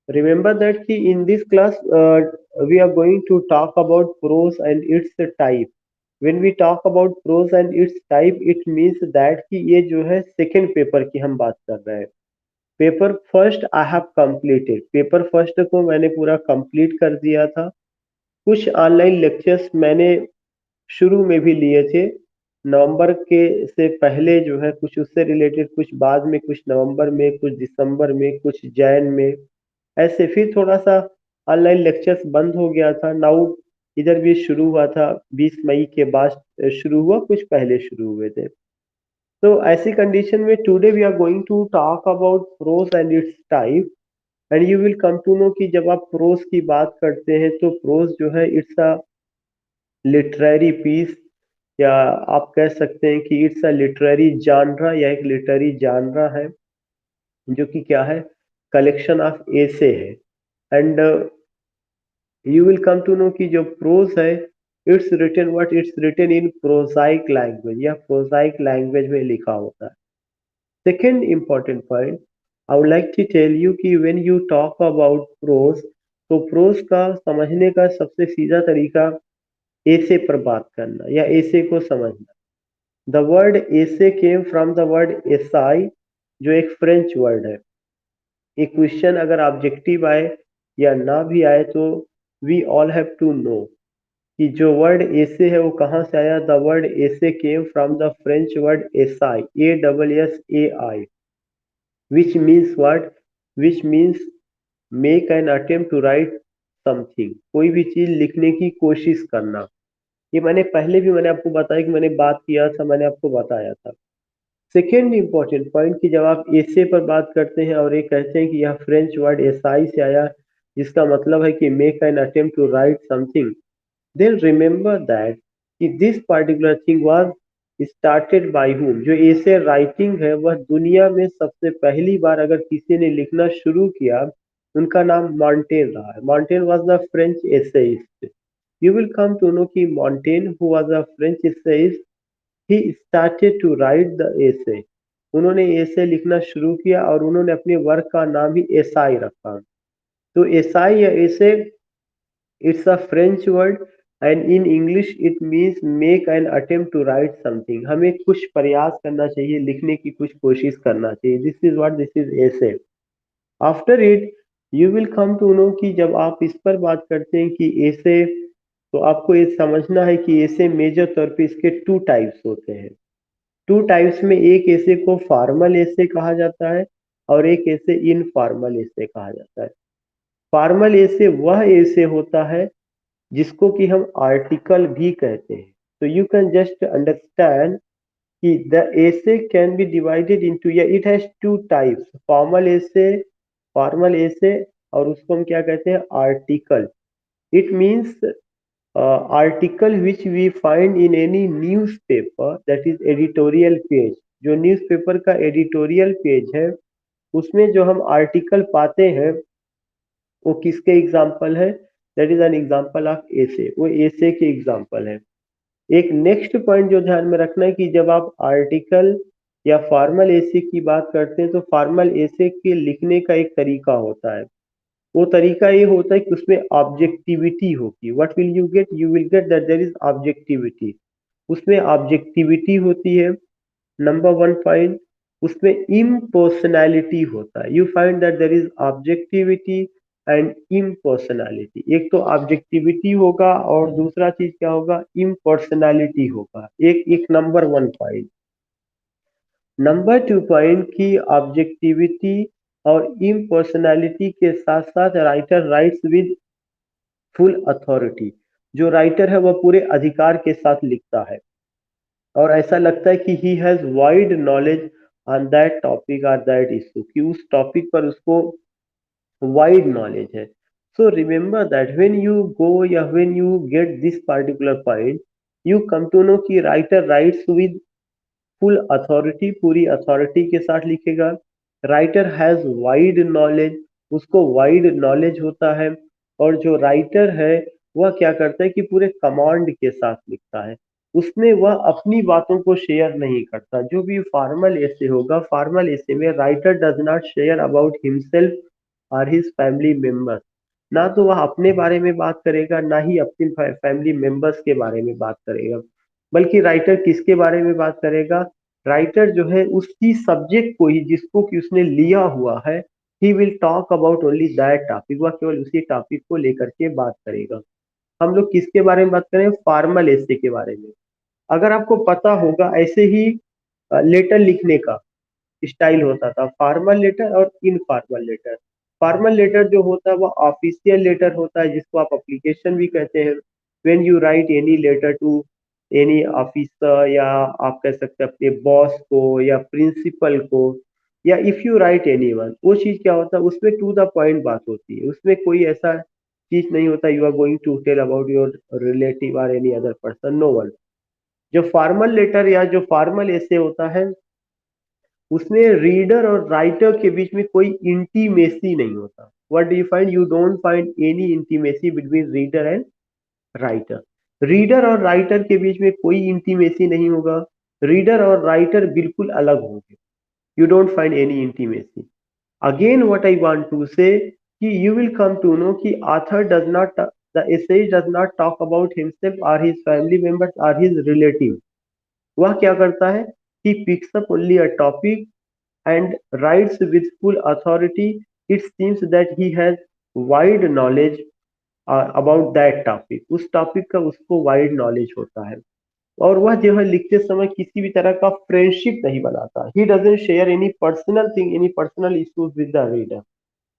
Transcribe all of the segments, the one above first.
Remember that in this class we are going to talk about prose and its type. When we talk about prose and its type, it means that कि ये जो है second paper की हम बात कर रहे हैं। Paper first I have completed, paper first को मैंने पूरा कंप्लीट कर दिया था। कुछ ऑनलाइन लेक्चर्स मैंने शुरू में भी लिए थे, नवंबर के से पहले जो है कुछ उससे रिलेटेड, कुछ बाद में, कुछ नवंबर में, कुछ दिसंबर में, कुछ जैन में, ऐसे फिर थोड़ा सा ऑनलाइन लेक्चर्स बंद हो गया था। नाउ इधर भी शुरू हुआ था, 20 मई के बाद शुरू हुआ, कुछ पहले शुरू हुए थे। तो ऐसी कंडीशन में today we are going to talk about prose and its type. And you will come to know कि जब आप प्रोज की बात करते हैं तो प्रोज जो है इट्स अ लिटरेरी पीस, या आप कह सकते हैं कि इट्स अ लिटरेरी जानरा, या एक लिटरेरी जानरा है जो कि क्या है, कलेक्शन ऑफ एसे है। And you will come to know कि जो प्रोज है it's written what, it's written in prosaic language, या प्रोजाइक लैंग्वेज में लिखा होता है। Second important point I would like to tell you कि when you talk about prose, तो प्रोज का समझने का सबसे सीधा तरीका ऐसे पर बात करना या ऐसे को समझना। द वर्ड ऐसे came from the word acai, जो एक फ्रेंच वर्ड है। एक क्वेश्चन अगर ऑब्जेक्टिव आए या ना भी आए तो we all have to know कि जो वर्ड ऐसे है वो कहाँ से आया। द वर्ड ऐसे came from the French word acai, ASSAI, which means what, which means make an attempt to write something, कोई भी चीज लिखने की कोशिश करना। ये मैंने पहले भी मैंने आपको बताया कि मैंने बात किया था, मैंने आपको बताया था। सेकेंड इंपॉर्टेंट पॉइंट कि जब आप ऐसे पर बात करते हैं और ये कहते हैं कि यह फ्रेंच वर्ड एसाई से आया, जिसका मतलब है कि make an attempt to write something, then remember that कि this particular thing was started by whom. जो ऐसे राइटिंग है वह दुनिया में सबसे पहली बार अगर किसी ने लिखना शुरू किया, उनका नाम मॉन्टेन रहा है। Montaigne was the French essayist. You will come to know कि Montaigne, who was a French essayist, he started to write the essay। उन्होंने essay लिखना शुरू किया और उन्होंने अपने वर्क का नाम ही एसाई रखा। तो एसाई या essay, it's a French word and in English it means make an attempt to write something। हमें कुछ प्रयास करना चाहिए, लिखने की कुछ कोशिश करना चाहिए। This is what this is essay। After it you will come to know कि जब आप इस पर बात करते हैं कि ऐसे, तो आपको ये समझना है कि ऐसे मेजर तौर पे इसके टू टाइप्स होते हैं। टू टाइप्स में एक ऐसे को फॉर्मल ऐसे कहा जाता है और एक ऐसे इनफॉर्मल ऐसे कहा जाता है। फॉर्मल ऐसे वह ऐसे होता है जिसको कि हम आर्टिकल भी कहते हैं। तो यू कैन जस्ट अंडरस्टैंड कि the essay can be divided into, या it has two types, formal essay और उसको हम क्या कहते हैं, article। It means article which we find in any newspaper, that is editorial page। जो न्यूज़पेपर का एडिटोरियल पेज है उसमें जो हम आर्टिकल पाते हैं वो किसके एग्जाम्पल है, that is an example of essay, वो एसे के एग्जाम्पल है। एक नेक्स्ट पॉइंट जो ध्यान में रखना है कि जब आप आर्टिकल या फॉर्मल एसे की बात करते हैं तो फॉर्मल एसे के लिखने का एक तरीका होता है। वो तरीका ये होता है कि उसमें ऑब्जेक्टिविटी होगी। What will you get, you will get that there is objectivity. उसमें ऑब्जेक्टिविटी होती है, नंबर वन पॉइंट। उसमें इम्पर्सनैलिटी होता है, you find that there is objectivity and impersonality. एक तो ऑब्जेक्टिविटी होगा और दूसरा चीज क्या होगा, इम्पर्सनैलिटी होगा। एक एक number one point. Number two point की ऑब्जेक्टिविटी और इम्पर्सनैलिटी के साथ साथ writer writes with full authority. जो राइटर है वह पूरे अधिकार के साथ लिखता है और ऐसा लगता है कि he has wide knowledge on that topic और दैट इशू, कि उस टॉपिक पर उसको वाइड नॉलेज है। So remember that when you go या when you get this particular point, you come to know कि writer writes with full authority, पूरी authority के साथ लिखेगा। राइटर हैज वाइड नॉलेज, उसको वाइड नॉलेज होता है। और जो राइटर है वह क्या करता है कि पूरे कमांड के साथ लिखता है, उसमें वह अपनी बातों को शेयर नहीं करता। जो भी फॉर्मल ऐसे होगा, फॉर्मल ऐसे में writer does not share about himself or his family members. ना तो वह अपने बारे में बात करेगा, ना ही अपनी फैमिली मेंबर्स के बारे में बात करेगा, बल्कि राइटर किसके बारे में बात करेगा? राइटर जो है उसी सब्जेक्ट को ही जिसको कि उसने लिया हुआ है, he will talk about only that topic, वह केवल उसी टॉपिक को लेकर के बात करेगा। हम लोग किसके बारे में बात करें? फॉर्मल एसे के बारे में। अगर आपको पता होगा, ऐसे ही लेटर लिखने का स्टाइल होता था, फॉर्मल लेटर और इनफॉर्मल लेटर। फॉर्मल लेटर जो होता है वो ऑफिशियल लेटर होता है, जिसको आप एप्लीकेशन भी कहते हैं। When you write any letter to any officer, या आप कह सकते हैं अपने बॉस को या प्रिंसिपल को, या इफ यू राइट एनीवन, वो चीज क्या होता है, उसमें टू द पॉइंट बात होती है, उसमें कोई ऐसा चीज नहीं होता you are going to tell about your relative और any other person, no one. जो फॉर्मल लेटर या जो फॉर्मल ऐसे होता है, उसमें रीडर और राइटर के बीच में कोई इंटीमेसी नहीं होता। What do you find? You don't find any intimacy between reader and writer. Reader और राइटर के बीच में कोई इंटीमेसी नहीं होगा, रीडर और राइटर बिल्कुल अलग होंगे। You don't find any intimacy. Again what I want to say कि you will come to know कि author does not, the essayist does not talk about himself or his family members or his relative। वह क्या करता है? he picks up only a topic and writes with full authority। It seems that he has wide knowledge about that topic। उस topic का उसको wide knowledge होता है, और वह जो है लिखते समय किसी भी तरह का फ्रेंडशिप नहीं बनाता। He doesn't share any personal thing, any personal issues with the reader.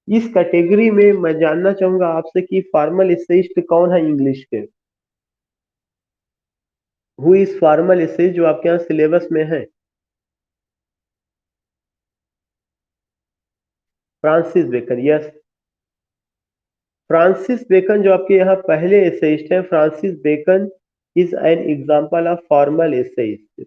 इस कैटेगरी में मैं जानना चाहूंगा आपसे कि फॉर्मल एसेइस्ट कौन है इंग्लिश के? हु इज फॉर्मल एसेइस्ट जो आपके यहाँ सिलेबस में है? Francis Bacon, yes. Francis Bacon जो आपके यहाँ पहले एसेइस्ट है, Francis Bacon is an example of formal essayist.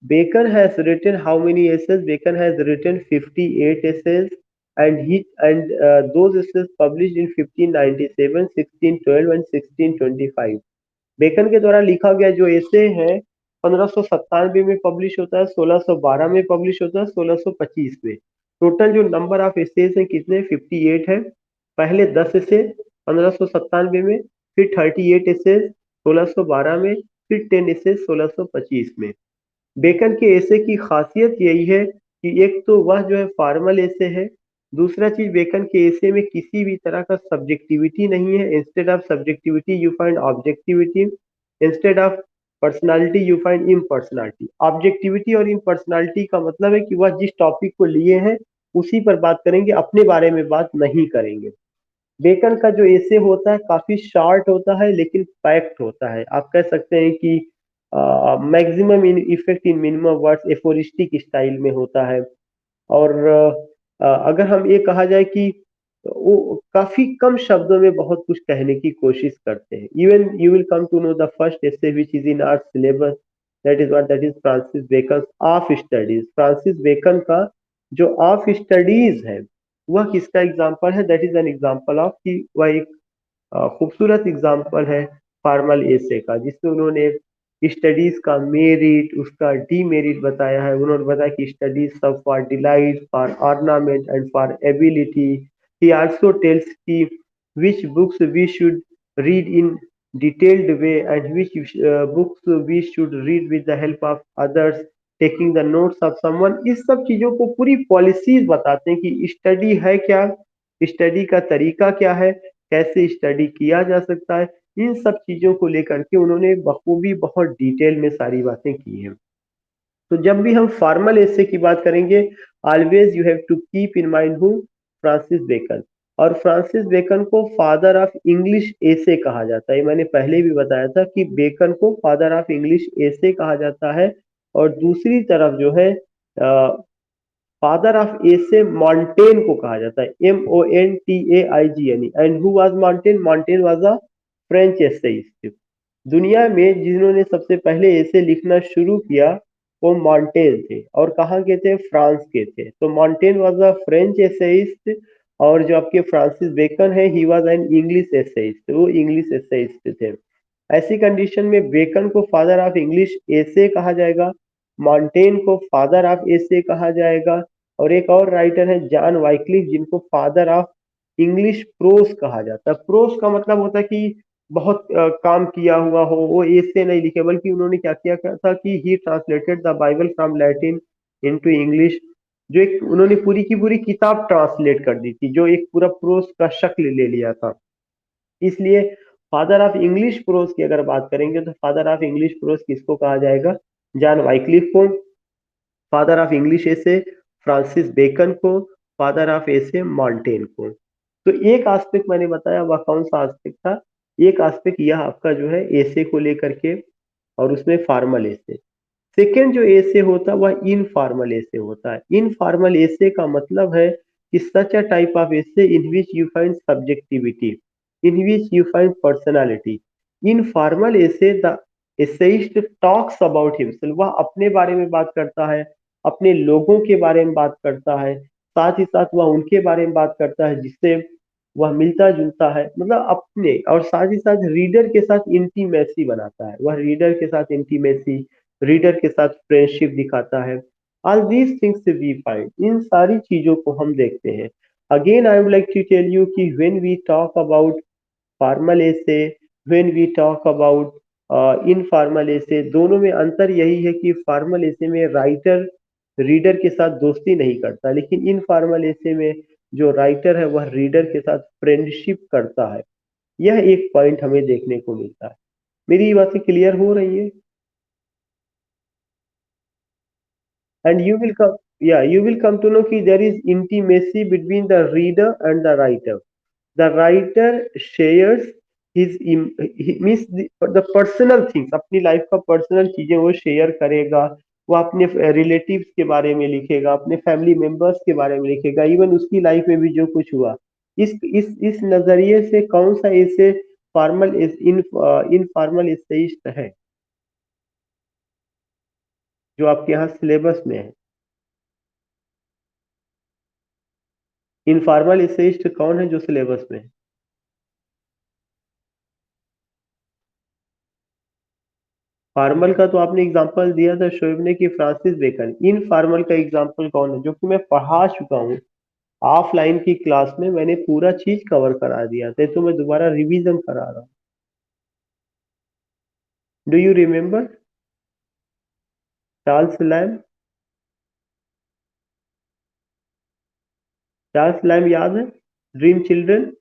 Bacon has written how many essays? Bacon has written 58 essays, and those essays published in 1597, 1612 and 1625। Bacon के द्वारा लिखा गया जो एसे है 1597 में पब्लिश होता है, 1612 में पब्लिश होता है, 1625 में। टोटल जो नंबर ऑफ एसेज हैं कितने? 58 है। पहले 10 एसे 1597 में, फिर 38 एसेज 1612 में, फिर 10 एसेज 1625 में। बेकन के एसे की खासियत यही है कि एक तो वह जो है फॉर्मल एसे है, दूसरा चीज बेकन के एसे में किसी भी तरह का सब्जेक्टिविटी नहीं है। Instead of subjectivity you find objectivity, instead of personality you find impersonality. Objectivity और इम्पर्सनालिटी का मतलब है कि वह जिस टॉपिक को लिए हैं उसी पर बात करेंगे, अपने बारे में बात नहीं करेंगे। बेकन का जो एसे होता है काफी शॉर्ट होता है लेकिन पैक्ट होता है। आप कह सकते हैं कि maximum in effect in minimum words, aphoristic style में होता है। और अगर हम ये कहा जाए कि वो काफी कम शब्दों में बहुत कुछ कहने की कोशिश करते हैं। Even you will come to know the first essay which is in our syllabus, that is Francis Bacon of studies. Francis Bacon का जो ऑफ स्टडीज है वह किसका एग्जाम्पल है? That is an example of कि वह एक खूबसूरत एग्जाम्पल है फॉर्मल एसे का, जिसमें उन्होंने स्टडीज का मेरिट, उसका डीमेरिट बताया है। उन्होंने बताया कि स्टडीज सब for delight, for ornament and for ability. He also tales कि which books we should read in detailed way and which books we should read with the help of others, taking the notes of someone। इस सब चीजों को पूरी policies बताते हैं कि study है क्या, स्टडी का तरीका क्या है, कैसे स्टडी किया जा सकता है। इन सब चीजों को लेकर के उन्होंने बखूबी बहुत डिटेल में सारी बातें की हैं। तो जब भी हम फॉर्मल एसे की बात करेंगे, always you have to keep in mind who? Francis Bacon. और फ्रांसिस बेकन को फादर ऑफ इंग्लिश एसे कहा जाता है। मैंने पहले भी बताया था कि बेकन को फादर ऑफ इंग्लिश एसे कहा जाता है। और दूसरी तरफ जो है फादर ऑफ एसे मॉन्टेन को कहा जाता है, Montaigene। And who was Montaigne? Montaigne was a French essayist. दुनिया में जिन्होंने सबसे पहले एसे लिखना शुरू किया वो मॉन्टेन थे, और कहाँ के थे? फ्रांस के थे। तो मॉन्टेन वाज अ फ्रेंच एसेइस्ट, और जो आपके फ्रांसिस बेकन है he was an English essayist, वो इंग्लिश एसेइस्ट थे। ऐसी कंडीशन में बेकन को फादर ऑफ इंग्लिश एसे कहा जाएगा, मॉन्टेन को फादर ऑफ एसे कहा जाएगा, और एक और राइटर है जॉन वाइक्लिफ जिनको फादर ऑफ इंग्लिश प्रोस कहा जाता है। प्रोस का मतलब होता है कि बहुत काम किया हुआ हो, वो ऐसे नहीं लिखे, बल्कि उन्होंने क्या किया क्या था कि ही translated the Bible from Latin into English. जो एक उन्होंने पूरी की पूरी किताब ट्रांसलेट कर दी थी, जो एक पूरा प्रोस का शक्ल ले लिया था। इसलिए फादर ऑफ इंग्लिश प्रोस की अगर बात करेंगे तो फादर ऑफ इंग्लिश प्रोस किसको कहा जाएगा? जॉन वाइक्लिफ को। Father of English essay Francis Bacon को। फादर ऑफ एसे मॉन्टेन को। तो एक एस्पेक्ट मैंने बताया, वह कौन सा एस्पेक्ट था? एक एस्पेक्ट यह आपका जो है एसे को लेकर के, और उसमें फॉर्मल एसे। सेकेंड जो एसे होता है वह इनफॉर्मल एसे होता है। इनफॉर्मल एसे का मतलब है कि such a type of essay in which you find subjectivity, in which you find personality. Informal essay the essayist talks about himself, वह अपने बारे में बात करता है, अपने लोगों के बारे में बात करता है, साथ ही साथ वह उनके बारे में बात करता है जिससे वह मिलता जुलता है, मतलब अपने, और साथ ही साथ रीडर के साथ इंटीमेसी बनाता है, वह रीडर के साथ इंटीमेसी, रीडर के साथ फ्रेंडशिप दिखाता है। All these things we find, इन सारी चीजों को हम देखते हैं। Again I would like to tell you कि when we talk about formal essay, when we talk about informal essay, दोनों में अंतर यही है कि फॉर्मल एसे में राइटर रीडर के साथ दोस्ती नहीं करता, लेकिन इनफॉर्मल एसे में जो राइटर है वह रीडर के साथ फ्रेंडशिप करता है। यह एक पॉइंट हमें देखने को मिलता है। मेरी ये बातें क्लियर हो रही है? And you will come, yeah, you will come to know कि there is intimacy between the reader and the writer. The writer shares his means the personal things, अपनी लाइफ का पर्सनल चीजें वो शेयर करेगा। वो अपने रिलेटिव्स के बारे में लिखेगा, अपने फैमिली मेंबर्स के बारे में लिखेगा, इवन उसकी लाइफ में भी जो कुछ हुआ। इस नजरिए से कौन सा ऐसे फॉर्मल इस इनफॉर्मल एसेइस्ट है जो आपके यहाँ सिलेबस में है? इनफॉर्मल एसेइस्ट कौन है जो सिलेबस में है? फॉर्मल का तो आपने एग्जांपल दिया था शोएब ने कि फ्रांसिस बेकन। इनफॉर्मल का एग्जांपल कौन है? जो कि मैं पढ़ा चुका हूँ ऑफलाइन की क्लास में, मैंने पूरा चीज कवर करा दिया था, तो मैं दोबारा रिवीजन करा रहा हूँ। Do you remember Charles Lamb? Charles Lamb याद है? ड्रीम चिल्ड्रन,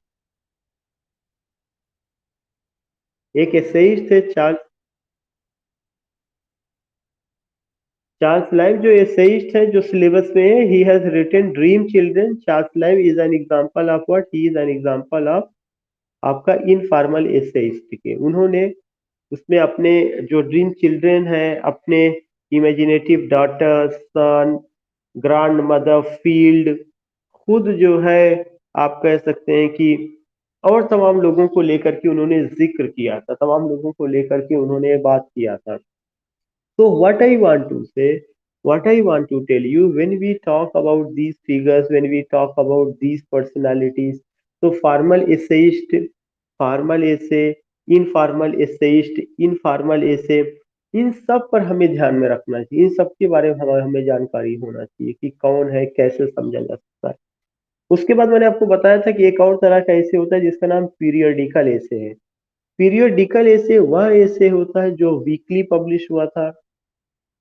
एक एसेइस्ट थे चार्ल्स। चार्ल्स लैम जो एसेइस्ट है जो सिलेबस में है, he has written dream children. Charles Lamb is an example of what? He is an example of आपका इनफॉर्मल एसेइस्ट के। उन्होंने उसमें अपने जो ड्रीम चिल्ड्रन है, अपने imaginative daughter, son, grandmother, field, खुद जो है आप कह सकते हैं कि, और तमाम लोगों को लेकर के उन्होंने जिक्र किया था, तमाम लोगों को लेकर के उन्होंने बात किया था। So what I want to say, what I want to tell you, when we talk about these figures, when we talk about these personalities, so formal essay, informal essay, इन सब पर हमें ध्यान में रखना चाहिए, इन सब के बारे में हमें जानकारी होना चाहिए कि कौन है, कैसे समझा जा सकता है। उसके बाद मैंने आपको बताया था कि एक और तरह का ऐसे होता है जिसका नाम पीरियडिकल ऐसे है। पीरियडिकल ऐसे वह ऐसे होता है जो वीकली पब्लिश हुआ था।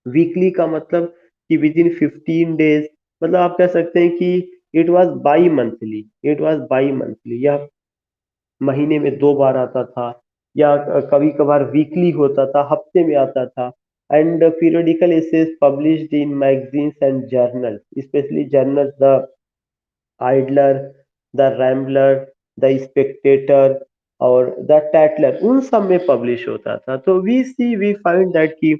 वीकली का मतलब कि विद इन 15 डेज, मतलब आप कह सकते हैं कि it was by monthly, it was by monthly, या महीने में 2 बार आता था, या कभी कभार वीकली होता था, हफ्ते में आता था। And periodical essays published in magazines and journal, specially journals the Idler, the Rambler, the Spectator और द टैटलर, उन सब में पब्लिश होता था। तो वी फाइंड दैट कि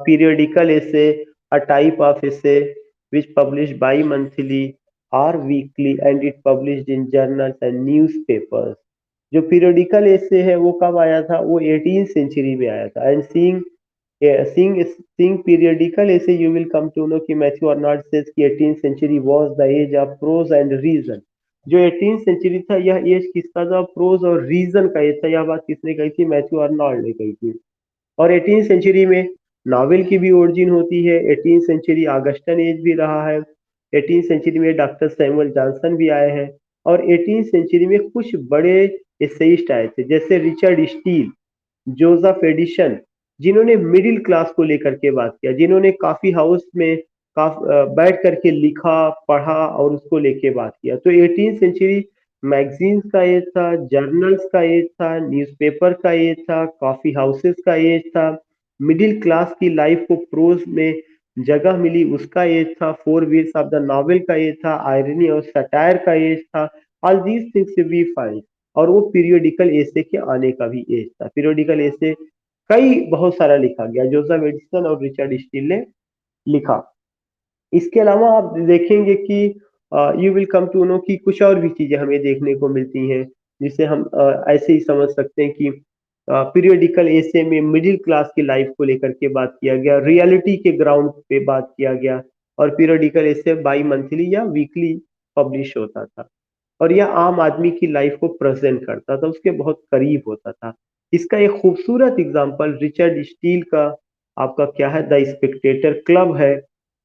periodical essay, a type of essay which published bi-monthly or weekly and it published in journals and newspapers। जो periodical essay है वो कब आया था? वो 18th सेंचुरी में आया था। And seeing periodical essay you will come to know कि मैथ्यू अर्नाल्ड says कि 18th century was the age of prose and reason। जो 18th सेंचुरी था यह एज किसका था? प्रोज और रीजन का एज था। यह बात किसने कही थी? मैथ्यू अर्नाल्ड ने कही थी। और 18th सेंचुरी में नॉवेल की भी ओरिजिन होती है। 18th सेंचुरी ऑगस्टन एज भी रहा है। 18th सेंचुरी में डॉक्टर सैमुअल जॉनसन भी आए हैं। और 18th सेंचुरी में कुछ बड़े एसेइस्ट आए थे, जैसे रिचर्ड स्टील, जोसेफ एडिशन, जिन्होंने मिडिल क्लास को लेकर के बात किया, जिन्होंने कॉफी हाउस में बैठ करके लिखा, पढ़ा और उसको लेके बात किया। तो 18th सेंचुरी मैगजीन्स का एज था, जर्नल्स का एज था, न्यूज़पेपर का एज था, कॉफी हाउसेस का एज था, मिडिल क्लास की लाइफ को प्रोज में जगह मिली उसका एज था, four wheels of the novel का एज था, आयरनी और सटायर का एज था। All these things we find. और वो पीरियोडिकल एसे के आने का भी एज था। पीरियोडिकल एसे कई बहुत सारा लिखा गया, जोसेफ एडिसन और रिचर्ड स्टील ने लिखा। इसके अलावा आप देखेंगे कि you will come to know कि कुछ और भी चीजें हमें देखने को मिलती हैं, जिसे हम ऐसे ही समझ सकते हैं कि पीरियोडिकल एसे में मिडिल क्लास की लाइफ को लेकर के बात किया गया, रियलिटी के ग्राउंड पे बात किया गया। और पीरियोडिकल एसे बाई मंथली या वीकली पब्लिश होता था, और यह आम आदमी की लाइफ को प्रेजेंट करता था, उसके बहुत करीब होता था। इसका एक खूबसूरत एग्जाम्पल रिचर्ड स्टील का आपका क्या है, द स्पेक्टेटर क्लब है।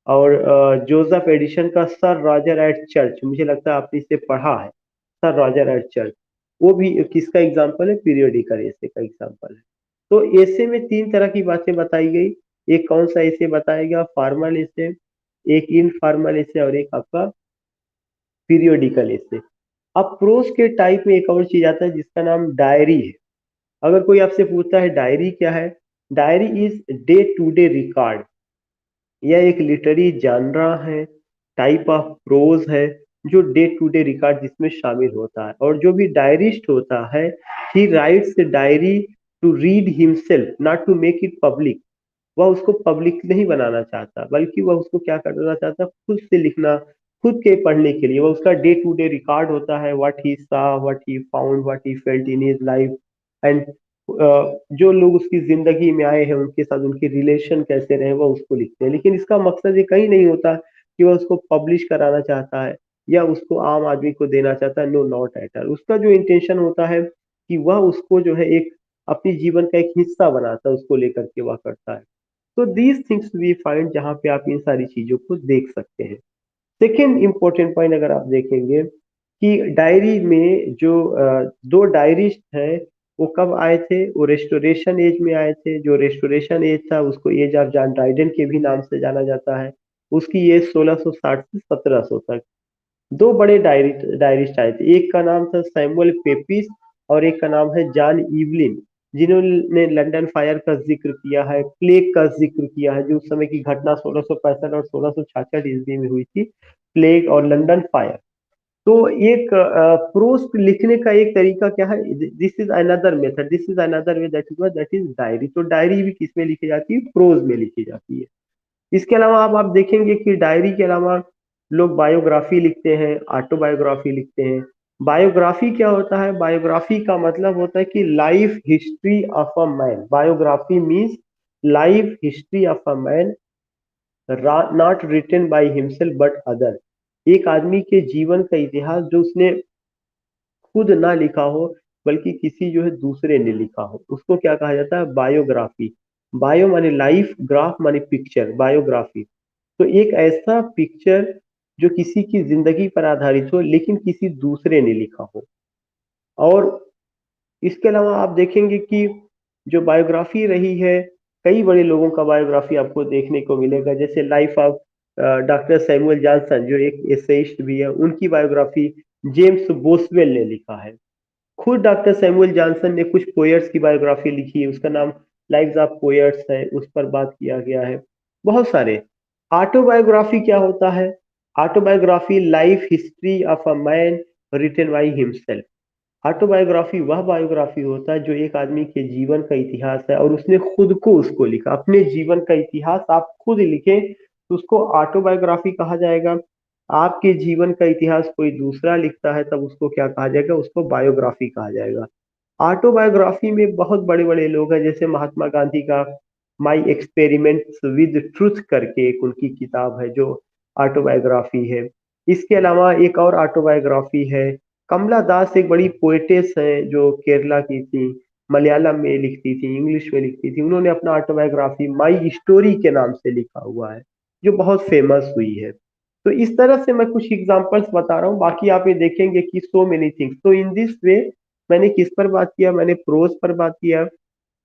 और जोसेफ एडिशन का सर रॉजर एट चर्च, मुझे लगता है आपने इसे पढ़ा है, सर रॉजर एट चर्च। वो भी किसका एग्जाम्पल है, पीरियोडिकल एसे का एग्जाम्पल है। तो एसे में तीन तरह की बातें बताई गई। एक कौन सा एसे बताया गया, फॉर्मल एसे, एक इनफॉर्मल एसे, और एक आपका पीरियोडिकल एसे। अब प्रोज के टाइप में एक और चीज आता है जिसका नाम डायरी है। अगर कोई आपसे पूछता है डायरी क्या है, diary is day to day record. यह एक लिटरेरी जानरा है, टाइप ऑफ प्रोज है, जो डे टू डे रिकॉर्ड जिसमें शामिल होता है। और जो भी डायरिस्ट होता है, he writes diary to read himself, not to make it public. वह उसको पब्लिक नहीं बनाना चाहता, बल्कि वह उसको क्या करना चाहता, खुद से लिखना, खुद के पढ़ने के लिए। वह उसका डे टू डे रिकॉर्ड होता है, व्हाट ही सा, what he found, what he felt in his life. And जो लोग उसकी जिंदगी में आए हैं उनके साथ उनके रिलेशन कैसे रहे, वह उसको लिखते हैं। लेकिन इसका मकसद ये कहीं नहीं होता कि वह उसको पब्लिश कराना चाहता है या उसको आम आदमी को देना चाहता है। No, not at all. उसका जो इंटेंशन होता है कि वह उसको जो है एक अपने जीवन का एक हिस्सा बनाता है, उसको लेकर के वह करता है। तो दीज थिंग्स वी फाइंड, जहाँ पे आप इन सारी चीजों को देख सकते हैं। सेकेंड इंपॉर्टेंट पॉइंट अगर आप देखेंगे कि डायरी में जो दो डायरिस्ट हैं, वो कब आए थे, वो रेस्टोरेशन एज में आए थे। जो रेस्टोरेशन एज था उसको एज ऑफ जॉन ड्राइडन के भी नाम से जाना जाता है। उसकी एज 1660 से 1700 तक। दो बड़े डायरिस्ट आए थे, एक का नाम था सैमुअल पेपिस और एक का नाम है जॉन इवलिन, जिन्होंने लंदन फायर का जिक्र किया है, प्लेग का जिक्र किया है, जो उस समय की घटना 1665 और 1666 ईस्वी में हुई थी, प्लेग और लंदन फायर। तो एक प्रोस्ट लिखने का एक तरीका क्या है, this is another method, this is another way, that is diary. तो डायरी भी किस में लिखी जाती है, प्रोज में लिखी जाती है। इसके अलावा आप देखेंगे कि डायरी के अलावा लोग बायोग्राफी लिखते हैं, ऑटोबायोग्राफी लिखते हैं। बायोग्राफी क्या होता है, बायोग्राफी का मतलब होता है कि life history of a man. Biography means life history of a man, not written by himself but other. एक आदमी के जीवन का इतिहास जो उसने खुद ना लिखा हो, बल्कि किसी जो है दूसरे ने लिखा हो, उसको क्या कहा जाता है, बायोग्राफी। बायो माने लाइफ, ग्राफ माने पिक्चर, बायोग्राफी। तो एक ऐसा पिक्चर जो किसी की जिंदगी पर आधारित हो लेकिन किसी दूसरे ने लिखा हो। और इसके अलावा आप देखेंगे कि जो बायोग्राफी रही है, कई बड़े लोगों का बायोग्राफी आपको देखने को मिलेगा, जैसे life of doctor Samuel Johnson, जो एक एसेइस्ट भी है, उनकी बायोग्राफी जेम्स बोसवेल ने लिखा है। खुद डॉक्टर सैमुअल जॉनसन ने कुछ पोएट्स की बायोग्राफी लिखी है, उसका नाम लाइव्स ऑफ पोएट्स है, उस पर बात किया गया है। बहुत सारे। ऑटोबायोग्राफी क्या होता है, autobiography life history of a man written by himself. Autobiography वह बायोग्राफी होता है जो एक आदमी के जीवन का इतिहास है और उसने खुद को उसको लिखा, अपने जीवन का इतिहास आप खुद लिखें तो उसको ऑटोबायोग्राफी कहा जाएगा। आपके जीवन का इतिहास कोई दूसरा लिखता है तब उसको क्या कहा जाएगा, उसको बायोग्राफी कहा जाएगा। ऑटोबायोग्राफी में बहुत बड़े बड़े लोग हैं, जैसे महात्मा गांधी का माई एक्सपेरिमेंट्स विद ट्रुथ करके एक उनकी किताब है जो ऑटोबायोग्राफी है। इसके अलावा एक और ऑटोबायोग्राफी है, कमला दास एक बड़ी पोएटेस है जो केरला की थी, मलयालम में लिखती थी, इंग्लिश में लिखती थी। उन्होंने अपना ऑटोबायोग्राफी माई स्टोरी के नाम से लिखा हुआ है, जो बहुत फेमस हुई है। तो इस तरह से मैं कुछ एग्जांपल्स बता रहा हूँ, बाकी आप ये देखेंगे कि सो मेनी थिंग्स। तो इन दिस वे मैंने किस पर बात किया, मैंने प्रोज पर बात किया,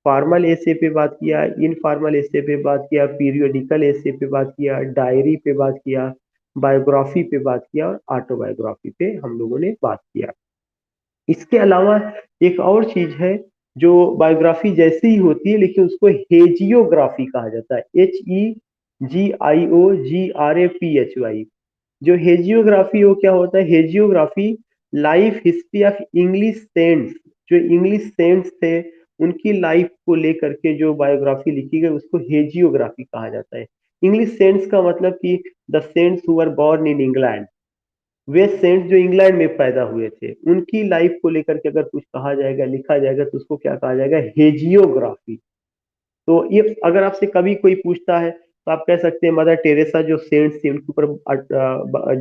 फॉर्मल एसे पे बात किया, इनफॉर्मल एसे पे बात किया, पीरियोडिकल एसे पे बात किया, डायरी पे बात किया, बायोग्राफी पे बात किया और ऑटोबायोग्राफी पे हम लोगों ने बात किया। इसके अलावा एक और चीज है जो बायोग्राफी जैसी ही होती है लेकिन उसको हेजियोग्राफी कहा जाता है, HEGIOGRAPHY। जो हेजियोग्राफी वो क्या होता है, hagiography life history of English saints, जो इंग्लिश सेंट्स थे उनकी लाइफ को लेकर के जो बायोग्राफी लिखी गई उसको हेजियोग्राफी कहा जाता है। इंग्लिश सेंट्स का मतलब कि the saints who were born in England, वे सेंट्स जो इंग्लैंड में पैदा हुए थे उनकी लाइफ को लेकर के अगर कुछ कहा जाएगा लिखा जाएगा तो उसको क्या कहा जाएगा, हेजियोग्राफी। तो ये अगर आपसे कभी कोई पूछता है तो आप कह सकते हैं मदर टेरेसा जो सेंट्स थी उनके ऊपर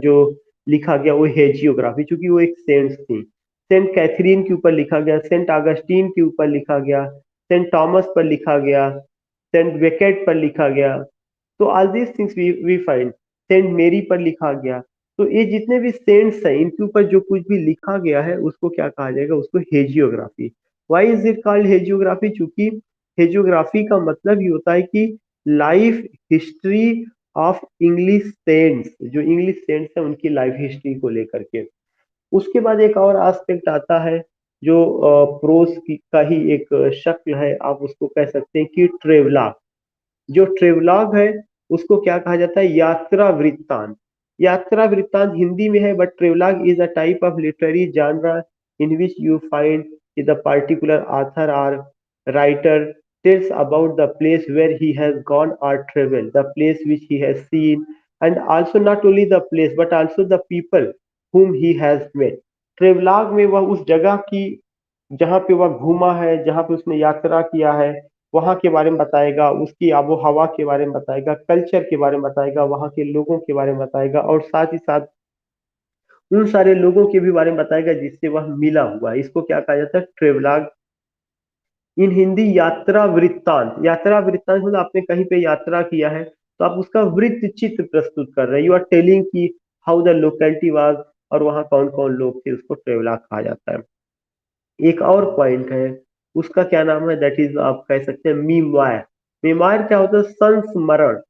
जो लिखा गया वो हेजियोग्राफी, क्योंकि वो एक सेंट्स थी। सेंट कैथरीन के ऊपर लिखा गया, सेंट अगस्टीन के ऊपर लिखा गया, सेंट थॉमस पर लिखा गया, सेंट बेकेट पर लिखा गया। तो all these things we find, saint Mary पर लिखा गया। तो ये जितने भी सेंट्स हैं इनके ऊपर जो कुछ भी लिखा गया है उसको क्या कहा जाएगा, उसको hagiography. Why is it called hagiography, चूंकि हेजियोग्राफी का मतलब ये होता है कि life history of English saints, जो इंग्लिश सेंट्स है उनकी लाइफ हिस्ट्री को लेकर के। उसके बाद एक और एस्पेक्ट आता है जो प्रोस की का ही एक शक्ल है, आप उसको कह सकते हैं कि ट्रेवलॉग। जो ट्रेवलॉग है उसको क्या कहा जाता है, यात्रा वृत्तांत। यात्रा वृत्तांत हिंदी में है, but travelogue is a type of literary genre in which you find the particular author or writer tells about the place where he has gone or traveled, the place which he has seen, and also not only the place but also the people whom he has met। Travelogue में वह उस जगह की जहाँ पे वह घूमा है, जहाँ पे उसने यात्रा किया है वहाँ के बारे में बताएगा, उसकी आबो हवा के बारे में बताएगा, कल्चर के बारे में बताएगा, वहाँ के लोगों के बारे में बताएगा और साथ ही साथ उन सारे लोगों के भी बारे में बताएगा जिससे वह मिला हुआ है। इसको क्या कहा जाता है, ट्रेवलॉग। इन हिंदी यात्रा वृत्तांत, यात्रा वृत्तांत मतलब आपने कहीं पे यात्रा किया है तो आप उसका वृत्त चित्र प्रस्तुत कर रहे हैं, यू आर टेलिंग की हाउ द लोकेलिटी वाज और वहाँ कौन कौन लोग थे, उसको ट्रेवलॉग कहा जाता है। एक और पॉइंट है उसका क्या नाम है, दैट इज आप कह सकते हैं मीमवायर। मीमवायर क्या होता है, संस्मरण।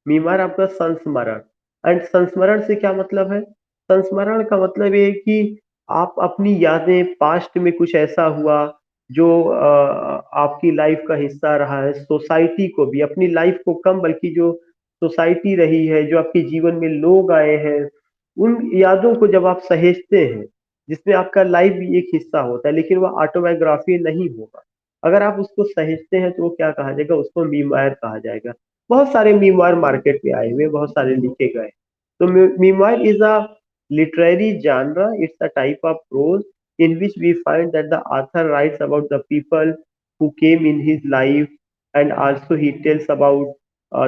मीमार आपका संस्मरण। एंड संस्मरण से क्या मतलब है, संस्मरण का मतलब ये है कि आप अपनी यादें, पास्ट में कुछ ऐसा हुआ जो आपकी लाइफ का हिस्सा रहा है, सोसाइटी को भी, अपनी लाइफ को कम बल्कि जो सोसाइटी रही है, जो आपके जीवन में लोग आए हैं, उन यादों को जब आप सहेजते हैं जिसमें आपका लाइफ भी एक हिस्सा होता है लेकिन वह ऑटोबायोग्राफी नहीं होगा, अगर आप उसको सहेजते हैं तो वो क्या कहा जाएगा, उसको मीमायर कहा जाएगा। बहुत सारे मीमवार मार्केट में आए हुए, बहुत सारे लिखे गए। तो memoir is a literary genre, it's a type of prose in which we find that the author writes about the people who came in his life and also he tells about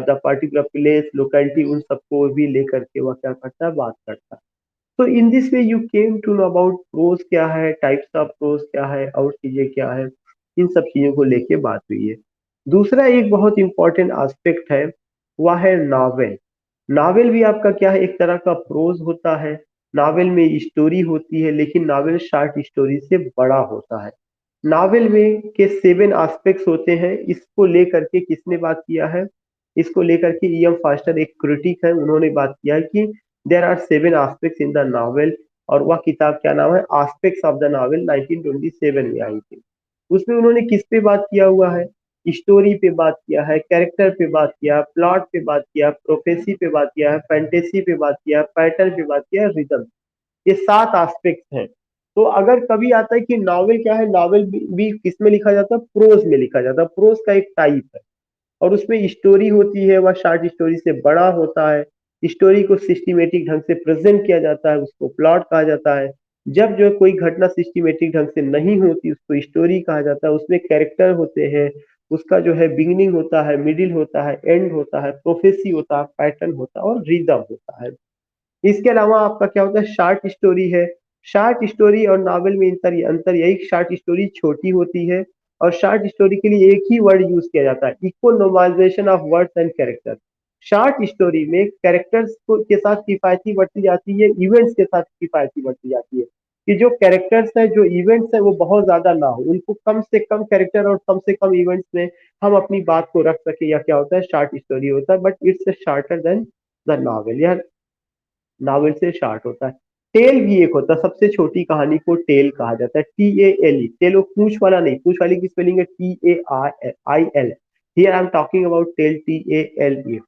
the particular place, locality, उन सबको भी लेकर के वह क्या करता है, बात करता है। तो in this way you came to know about prose क्या है, टाइप्स ऑफ प्रोज क्या है और चीजें क्या है, इन सब चीजों को लेके बात हुई है। दूसरा एक बहुत इंपॉर्टेंट एस्पेक्ट है वह है नावेल। नावेल भी आपका क्या है, एक तरह का प्रोज होता है। नावेल में स्टोरी होती है लेकिन नावेल शॉर्ट स्टोरी से बड़ा होता है। नावेल में के 7 एस्पेक्ट्स होते हैं, इसको लेकर के किसने बात किया है, इसको लेकर के E.M. फास्टर एक क्रिटिक है, उन्होंने बात किया है कि there are 7 aspects in the novel. और वह किताब क्या नाम है, एस्पेक्ट्स ऑफ द नावेल, 1927 में आई थी। उसमें उन्होंने किस पे बात किया हुआ है, स्टोरी पे बात किया है, कैरेक्टर पे बात किया, प्लॉट पे बात किया, प्रोफेसी पे बात किया है, फैंटेसी पे बात किया, पैटर्न पे बात किया, रिदम। ये 7 एस्पेक्ट्स हैं। तो अगर कभी आता है कि नॉवेल क्या है, नॉवेल भी किस में लिखा जाता है, प्रोज में लिखा जाता है। प्रोज का एक टाइप है और उसमें स्टोरी होती है, वह शॉर्ट स्टोरी से बड़ा होता है। स्टोरी को सिस्टमेटिक ढंग से प्रेजेंट किया जाता है, उसको प्लॉट कहा जाता है। जब जो कोई घटना सिस्टमेटिक ढंग से नहीं होती उसको स्टोरी कहा जाता है। उसमें कैरेक्टर होते हैं, उसका जो है बिगिनिंग होता है, मिडिल होता है, एंड होता है, प्रोफेसी होता है, पैटर्न होता है और रिदम होता है। इसके अलावा आपका क्या होता है, शॉर्ट स्टोरी है। शॉर्ट स्टोरी और नॉवेल में अंतर अंतर यही, शॉर्ट स्टोरी छोटी होती है और शॉर्ट स्टोरी के लिए एक ही वर्ड यूज किया जाता है, economization of words and character. Short story में कैरेक्टर्स को के साथ किफायती बढ़ती जाती है, इवेंट्स के साथ किफायती बढ़ती जाती है, कि जो कैरेक्टर्स है, जो इवेंट्स है, वो बहुत ज्यादा ना हो, उनको कम से कम कैरेक्टर और कम से कम इवेंट्स में हम अपनी बात को रख सके, या क्या होता है, शॉर्ट स्टोरी होता है, but it's shorter than the novel, या नॉवेल से शार्ट होता है। टेल भी एक होता है, सबसे छोटी कहानी को टेल कहा जाता है, TALE, टेल वो पूंछ वाला नहीं, पूंछ वाली की स्पेलिंग है TAIL, here I am talking about tale, TALE।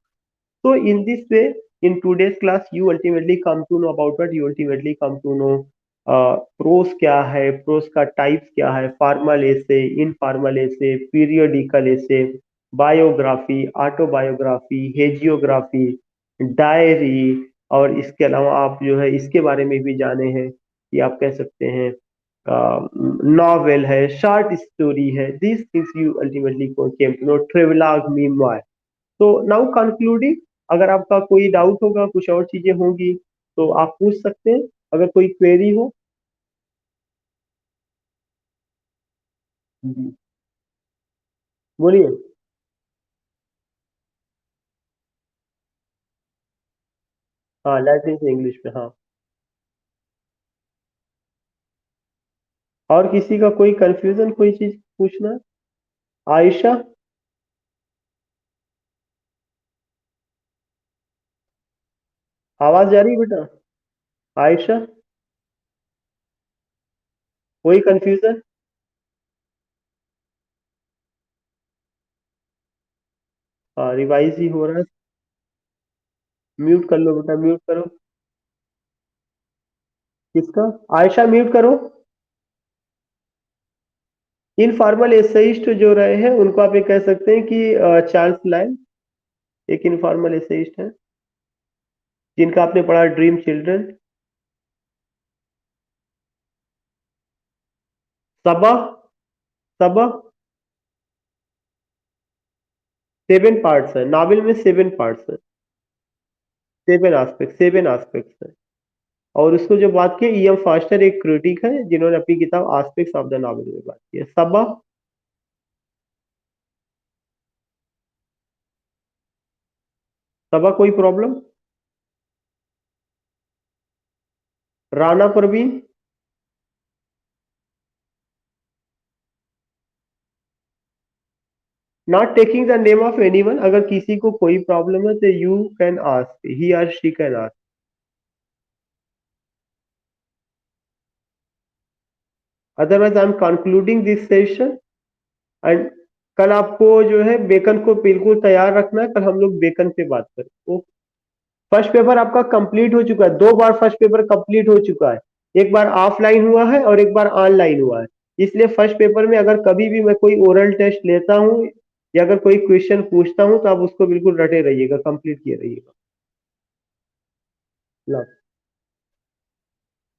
So in this way, in today's class, you ultimately come to know about what you ultimately come to know pros क्या है, pros का types क्या है, formal एसे, informal एसे, periodical एसे, biography, autobiography, हेजियोग्राफी, diary, और इसके अलावा आप जो है इसके बारे में भी जाने हैं कि आप कह सकते हैं नॉवेल है, शॉर्ट स्टोरी है, this things you ultimately came to know, travelogue, memoir. तो नाउ कंक्लूडिंग, अगर आपका कोई डाउट होगा, कुछ और चीजें होंगी, तो आप पूछ सकते हैं, अगर कोई क्वेरी हो। जी, बोलिए। हाँ, लैटिन से इंग्लिश में, हाँ। और किसी का कोई कंफ्यूजन, कोई चीज पूछना है? आयशा, आवाज जा रही है बेटा? आयशा, कोई कंफ्यूजन? हाँ, रिवाइज ही हो रहा है। म्यूट कर लो बेटा, म्यूट करो। किसका? आयशा, म्यूट करो। इनफॉर्मल एसेइस्ट जो रहे हैं, उनको आप ये कह सकते हैं कि चार्ल्स लाइन एक इनफॉर्मल एसेइस्ट है, जिनका आपने पढ़ा ड्रीम चिल्ड्रन। सबा, सबा, 7 पार्ट्स है, नावल में 7 पार्ट्स है, 7 एस्पेक्ट, 7 एस्पेक्ट्स है। और उसको जो बात की, EM फास्टर एक क्रिटिक है, जिन्होंने अपनी किताब एस्पेक्ट्स ऑफ द नावल में बात की है। सबा, सबा, कोई problem? Rana Parveen, not taking the name of anyone, अगर किसी को कोई प्रॉब्लम है तो यू कैन आस्क, ही और she can ask. Otherwise I am concluding this session, and कल आपको जो है बेकन को बिल्कुल तैयार रखना है, कल हम लोग बेकन पे बात करें। फर्स्ट पेपर आपका कंप्लीट हो चुका है, 2 बार फर्स्ट पेपर कंप्लीट हो चुका है, एक बार ऑफलाइन हुआ है और एक बार ऑनलाइन हुआ है। इसलिए फर्स्ट पेपर में अगर कभी भी मैं कोई ओरल टेस्ट लेता हूँ, या अगर कोई क्वेश्चन पूछता हूँ, तो आप उसको बिल्कुल रटे रहिएगा, कंप्लीट किए रहिएगा।